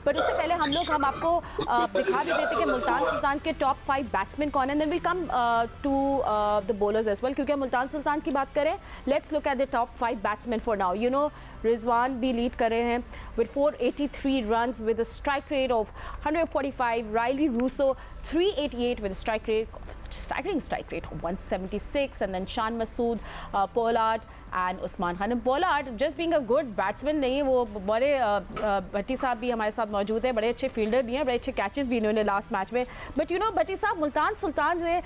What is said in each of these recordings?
But उससे पहले हम आपको दिखा भी देते कि मुल्तान सुल्तान के टॉप 5 बैट्समैन कौन है, then will come to the bowlers as well, क्योंकि हम मुल्तान सुल्तान की बात करें, let's look at the top 5 batsman for now. You know, Rizwan भी लीड कर रहे हैं with 483 runs with a strike rate of 145, Rilee Rossouw 388 with a staggering strike rate of 176, and then Shan Masood, Pollard and Usman Khan. Pollard just being a good batsman नहीं, वो बड़े भट्टी साहब भी हमारे साथ मौजूद है, बड़े अच्छे फील्डर भी हैं, बड़े अच्छे कैचेस भी इन्होंने लास्ट मैच में। बट यू नो भट्टी साहब, मुल्तान सुल्तान ने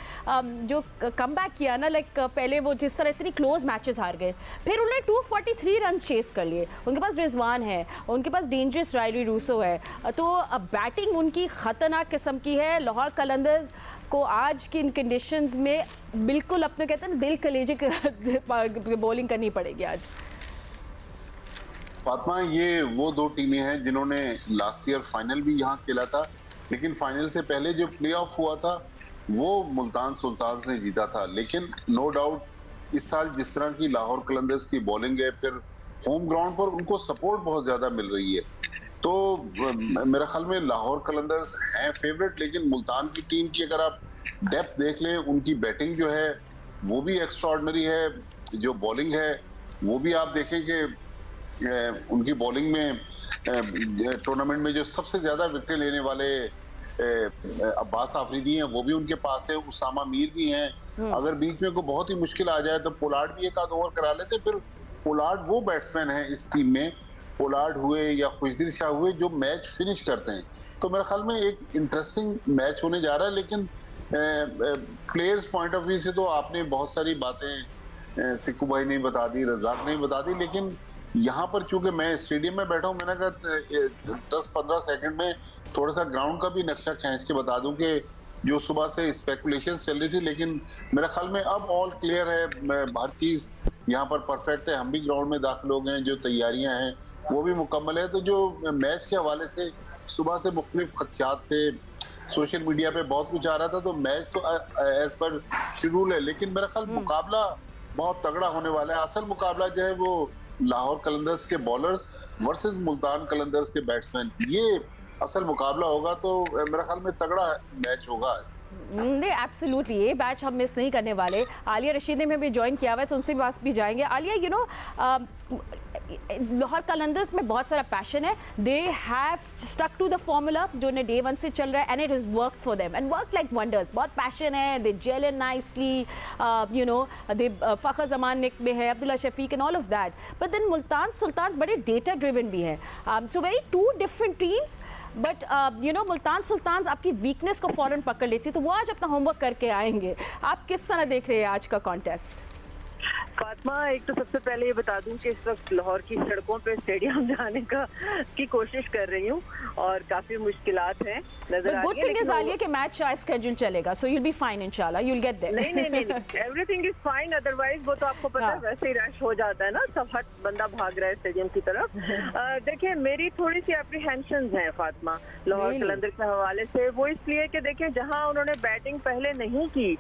जो कम बैक किया ना, लाइक पहले वो जिस तरह इतनी क्लोज मैचेस हार गए, फिर उन्होंने 243 रन चेस कर लिए। उनके पास रिजवान है, उनके पास डेंजरस राइली रूसो है, तो बैटिंग उनकी ख़तरनाक किस्म की है। लाहौर कलंदर्स को आज की इन कंडीशंस में बिल्कुल अपने कहते हैं ना दिल कलेजे की बॉलिंग करनी पड़ेगी आज। फातिमा, ये वो दो टीमें हैं जिन्होंने लास्ट ईयर फाइनल भी यहाँ खेला था, लेकिन फाइनल से पहले जो प्ले ऑफ हुआ था वो मुल्तान सुल्तान ने जीता था। लेकिन नो डाउट इस साल जिस तरह की लाहौर कलंदर्स की बॉलिंग है, फिर होम ग्राउंड पर उनको सपोर्ट बहुत ज्यादा मिल रही है, तो मेरा ख्याल में लाहौर कलंदर्स हैं फेवरेट। लेकिन मुल्तान की टीम की अगर आप डेप्थ देख लें, उनकी बैटिंग जो है वो भी एक्स्ट्राऑर्डिनरी है, जो बॉलिंग है वो भी आप देखें कि उनकी बॉलिंग में टूर्नामेंट में जो सबसे ज्यादा विकेट लेने वाले अब्बास आफरीदी हैं वो भी उनके पास है, उसामा मीर भी हैं। अगर बीच में कोई बहुत ही मुश्किल आ जाए तो पोलार्ड भी एक आध ओवर करा लेते। फिर पोलार्ड वो बैट्समैन है इस टीम में, पोलार्ड हुए या खुशदिल शाह हुए, जो मैच फिनिश करते हैं। तो मेरे ख्याल में एक इंटरेस्टिंग मैच होने जा रहा है। लेकिन प्लेयर्स पॉइंट ऑफ व्यू से तो आपने बहुत सारी बातें सिक्कू भाई ने बता दी, रजाक ने बता दी, लेकिन यहाँ पर चूंकि मैं स्टेडियम में बैठा हूँ, मैंने कहा 10-15 सेकंड में थोड़ा सा ग्राउंड का भी नक्शा खींच के बता दूं कि जो सुबह से स्पेकुलेशन चल रही थी, लेकिन मेरे ख्याल में अब ऑल क्लियर है, हर चीज यहाँ पर परफेक्ट है। हम भी ग्राउंड में दाखिल हो गए हैं, जो तैयारियां हैं वो भी मुकम्मल है। तो जो मैच के हवाले से सुबह से मुख्तलिफ खदशात थे, सोशल मीडिया पे बहुत कुछ आ रहा था, तो मैच तो एज पर शेड्यूल है, लेकिन मेरा ख्याल मुकाबला बहुत तगड़ा होने वाला है। असल मुकाबला जो है वो लाहौर कलंदर्स के बॉलर्स वर्सेस मुल्तान कलंदर्स के बैट्समैन, ये असल मुकाबला होगा। तो मेरा ख्याल में तगड़ा मैच होगा। नहीं, एब्सोल्युटली ये मैच हम मिस नहीं करने वाले। आलिया रशीद ने भी ज्वाइन किया हुआ है, तो उनसे पास भी जाएंगे। आलिया, यू नो लाहौर कलंदर्स में बहुत सारा पैशन है, they have stuck to the formula जो उन्हें डे 1 से चल रहा है, and it is work for them and work like wonders. बहुत पैशन है, they gel in nicely, you know, they Fakhar Zaman निक में है, Abdullah Shafique and all of that. But then Multan Sultan बड़े डेटा ड्रिवन भी हैं, so very to different teams. But you know Multan Sultan आपकी weakness को फ़ौरन पकड़ लेती है, तो वो आज अपना होमवर्क करके आएंगे। आप किस तरह देख रहे हैं आज का कॉन्टेस्ट? फातिमा, एक तो सबसे पहले ये बता दूं कि इस वक्त लाहौर की सड़कों पे स्टेडियम जाने की कोशिश कर रही हूँ और काफी मुश्किलात हैं नजर आ रही है। गुड थिंग इज आलिया कि मैच स्केड्यूल चलेगा, so you will be fine इंशाल्लाह, यू विल गेट देयर। नहीं, एवरीथिंग इज फाइन, अदरवाइज वो तो आपको पता है वैसे ही रश हो जाता है ना, सब हर बंदा भाग रहा है स्टेडियम की तरफ। देखिए, मेरी थोड़ी सी एप्रीहेंशंस हैं फातिमा लाहौर कलंदर के हवाले से। वो इसलिए कि देखिए, जहाँ उन्होंने बैटिंग पहले नहीं की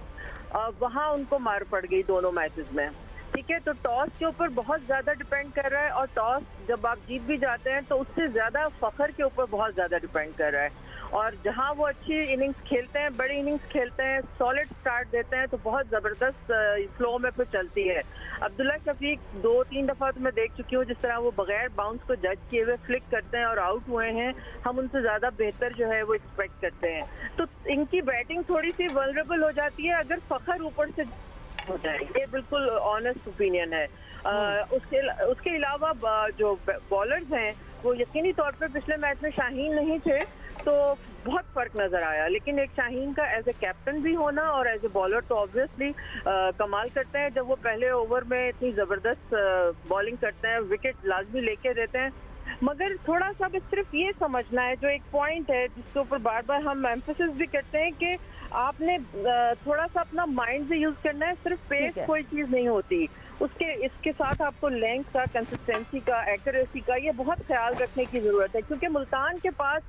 वहाँ उनको मार पड़ गई दोनों मैचेस में, ठीक है। तो टॉस के ऊपर बहुत ज्यादा डिपेंड कर रहा है, और टॉस जब आप जीत भी जाते हैं तो उससे ज्यादा फखर के ऊपर बहुत ज्यादा डिपेंड कर रहा है। और जहां वो अच्छी इनिंग्स खेलते हैं, बड़ी इनिंग्स खेलते हैं, सॉलिड स्टार्ट देते हैं, तो बहुत जबरदस्त फ्लो में फिर चलती है। अब्दुल्ला शफीक 2-3 दफा तो मैं देख चुकी हूँ जिस तरह वो बगैर बाउंस को जज किए हुए फ्लिक करते हैं और आउट हुए हैं। हम उनसे ज्यादा बेहतर जो है वो एक्सपेक्ट करते हैं। तो इनकी बैटिंग थोड़ी सी वल्नरेबल हो जाती है अगर फखर ऊपर से हो जाए, ये बिल्कुल ऑनेस्ट ओपिनियन है। उसके अलावा जो बॉलर्स हैं वो यकीनी तौर पे पिछले मैच में शाहीन नहीं थे तो बहुत फर्क नजर आया, लेकिन एक शाहीन का एज ए कैप्टन भी होना और एज ए बॉलर तो ऑब्वियसली कमाल करते हैं। जब वो पहले ओवर में इतनी जबरदस्त बॉलिंग करते हैं, विकेट लाजमी लेके देते हैं। मगर थोड़ा सा बस सिर्फ ये समझना है, जो एक पॉइंट है जिसके ऊपर बार बार हम एम्फेसिस भी करते हैं कि आपने थोड़ा सा अपना माइंड भी यूज करना है। सिर्फ पेस कोई चीज नहीं होती, इसके साथ आपको लेंथ का, कंसिस्टेंसी का, एक्यूरेसी का ये बहुत ख्याल रखने की जरूरत है, क्योंकि मुल्तान के पास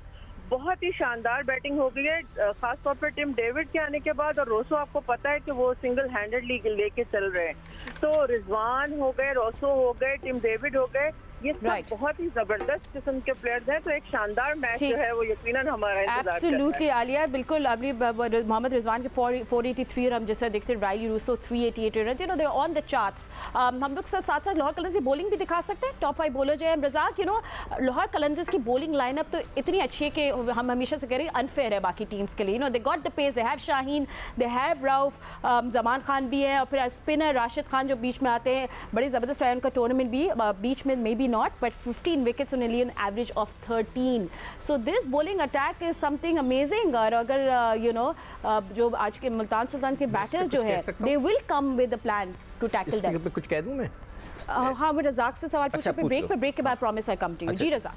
बहुत ही शानदार बैटिंग हो गई है, खासतौर पर टिम डेविड के आने के बाद। और रोसो आपको पता है कि वो सिंगल हैंडेडली लेके चल रहे हैं, तो रिजवान हो गए, रोसो हो गए, टिम डेविड हो गए, ये सब Right. बहुत ही जबरदस्त किस्म के प्लेयर्स हैं, तो एक शानदार मैच ठीक। जो है वो यकीनन हमारा इंतजार करता है। एब्सोल्युटली आलिया, बिल्कुल। अभी मोहम्मद रिजवान के 483 और हम जैसा देखते हैं Riley Rossouw 388 run, you know they on the charts. हम लोग साथ साथ लाहौर कलंदर्स की बॉलिंग भी दिखा सकते हैं। टॉप 5 बॉलर जो है रज़ाक, यू नो लाहौर कलंदर्स की बॉलिंग लाइनअप तो इतनी अच्छी है कि हम हमेशा से कह रहे हैं अनफेयर है बाकी टीम्स के लिए। You know they got the pace, they have Shaheen, they have Rauf, Zaman Khan भी है, और फिर स्पिनर राशिद खान जो बीच में आते हैं, बड़े ज़बरदस्त रहा है उनका टूर्नामेंट भी बीच में, may be not but 15 wickets on an average of 13। So this bowling attack is something amazing. और अगर यू नो जो आज के मुल्तान सुल्तान के बैटर्स जो है they will come with the plan to tackle that. इसमें कुछ कह दूं मैं? हाँ, मैं रज़ाक से सवाल पूछे, फिर पूछ ब्रेक लो। पर ब्रेक के बाद promise I come to you. जी रज़ाक।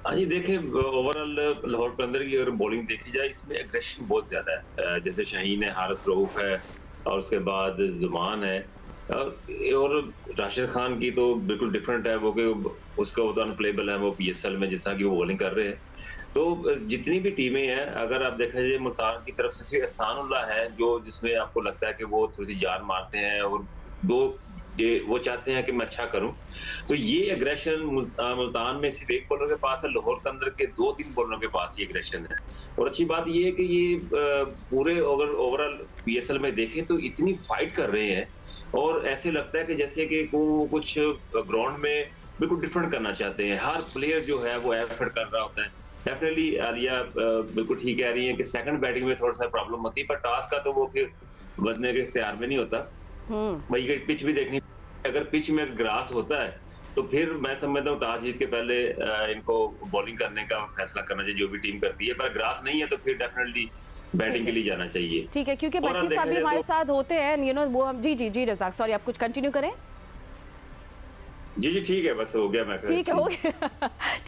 हाँ जी, देखिए ओवरऑल लाहौर कलंदर की अगर बॉलिंग देखी जाए, इसमें एग्रेशन बहुत ज्यादा है। जैसे शाहीन है, हारिस रऊफ है, और उसके बाद जुमान है, और राशिद खान की तो बिल्कुल डिफरेंट है वो, कि उसका वो तो अनप्लेबल है वो PSL में, जैसा कि वो बॉलिंग कर रहे हैं। तो जितनी भी टीमें हैं, अगर आप देखा जाए मुल्तान की तरफ से सिर्फ एहसानुल्लाह है जो, जिसमें आपको लगता है कि वो थोड़ी सी जान मारते हैं और वो चाहते हैं कि मैं अच्छा करूं। तो ये एग्रेशन मुल्तान में सिर्फ एक बॉलर के पास है, लाहौर कलंदर के 2-3 बॉलरों के पास ये एग्रेशन है। और अच्छी बात ये है कि ये पूरे अगर ओवरऑल PSL में देखें तो इतनी फाइट कर रहे हैं, और ऐसे लगता है कि जैसे कि वो कुछ ग्राउंड में बिल्कुल डिफरेंट करना चाहते हैं। हर प्लेयर जो है वो एफर्ट कर रहा होता है। डेफिनेटली आलिया बिल्कुल ठीक कह रही है कि सेकंड बैटिंग में थोड़ा सा प्रॉब्लम होती है, पर टॉस का तो वो फिर बदलने के इख्तियार में नहीं होता। वही पिच भी देखनी, अगर पिच में ग्रास होता है तो फिर मैं समझता हूँ टॉस जीत के पहले इनको बॉलिंग करने का फैसला करना चाहिए जो भी टीम करती है। पर ग्रास नहीं है तो फिर डेफिनेटली बैटिंग के लिए जाना चाहिए। ठीक है, क्योंकि और भट्टी साहब भी देखा जाए हमारे तो- साथ होते हैं, यू नो वो हम। जी रज़ाक, सॉरी, आप कुछ कंटिन्यू करें। जी ठीक है, बस हो गया। मैं ठीक है, हो गया।